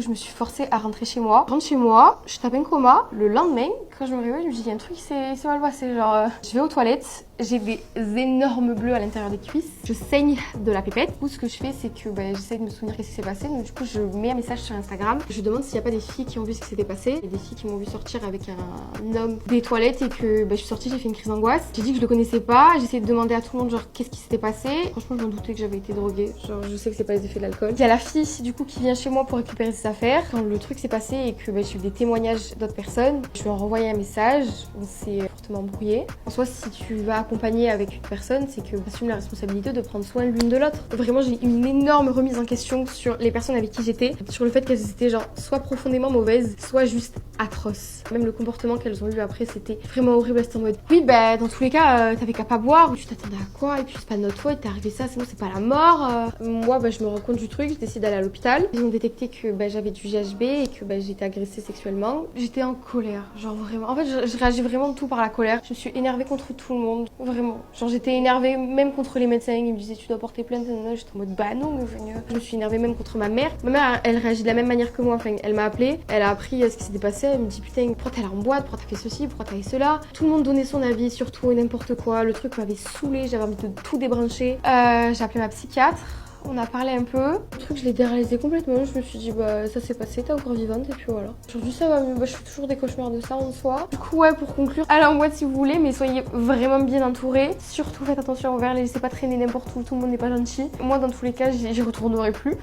Je me suis forcée à rentrer chez moi. Je rentre chez moi, je tape un coma. Le lendemain, quand je me réveille, je me dis, il y a un truc qui s'est mal passé. Genre, je vais aux toilettes, j'ai des énormes bleus à l'intérieur des cuisses. Je saigne de la pépette. Du coup, ce que je fais, c'est que j'essaie de me souvenir ce qui s'est passé. Donc, du coup, je mets un message sur Instagram. Je demande s'il n'y a pas des filles qui ont vu ce qui s'était passé. Il y a des filles qui m'ont vu sortir avec un homme des toilettes et que je suis sortie, j'ai fait une crise d'angoisse. J'ai dit que je le connaissais pas. J'ai essayé de demander à tout le monde, genre, qu'est-ce qui s'était passé. Franchement, je m'en doutais que j'avais été droguée. Genre, je sais que c'est pas les effets de l'alcool. Il y a la fille, du coup, qui vient chez moi pour récupérer ses affaires. Quand le truc s'est passé et que j'ai eu des témoignages d'autres personnes, je lui ai renvoyé un message. On s'est fortement embrouillé. En soi, si tu vas accompagner avec une personne, c'est que tu assumes la responsabilité de prendre soin l'une de l'autre. Vraiment, j'ai eu une énorme remise en question sur les personnes avec qui j'étais, sur le fait qu'elles étaient genre soit profondément mauvaises, soit juste atroces. Même le comportement qu'elles ont eu après, c'était vraiment horrible. C'était en mode, oui, dans tous les cas, t'avais qu'à pas boire, ou tu t'attendais à quoi, et puis c'est pas de notre faute, t'es arrivé ça, c'est pas la mort. Moi, je me rends compte du truc, je décide d'aller à l'hôpital. Ils ont détecté que j'avais du GHB et que j'ai été agressée sexuellement. J'étais en colère, genre vraiment. En fait, je réagis vraiment de tout par la colère. Je me suis énervée contre tout le monde, vraiment. Genre j'étais énervée même contre les médecins, ils me disaient tu dois porter plainte. J'étais en mode non, mais je me suis énervée même contre ma mère. Ma mère, elle réagit de la même manière que moi. Enfin, elle m'a appelée, elle a appris ce qui s'était passé. Elle me dit putain, pourquoi t'es là en boîte, pourquoi t'as fait ceci, pourquoi t'as fait cela. Tout le monde donnait son avis sur tout et n'importe quoi. Le truc m'avait saoulée, j'avais envie de tout débrancher. J'ai appelé ma psychiatre. On a parlé un peu. Le truc, je l'ai déréalisé complètement. Je me suis dit, ça s'est passé, t'es encore vivante, et puis voilà. Aujourd'hui, ça va mieux. Je fais toujours des cauchemars de ça en soi. Du coup, ouais, pour conclure, allez en boîte si vous voulez, mais soyez vraiment bien entourés. Surtout, faites attention envers, les laissez pas traîner n'importe où. Tout le monde n'est pas gentil. Moi, dans tous les cas, j'y retournerai plus.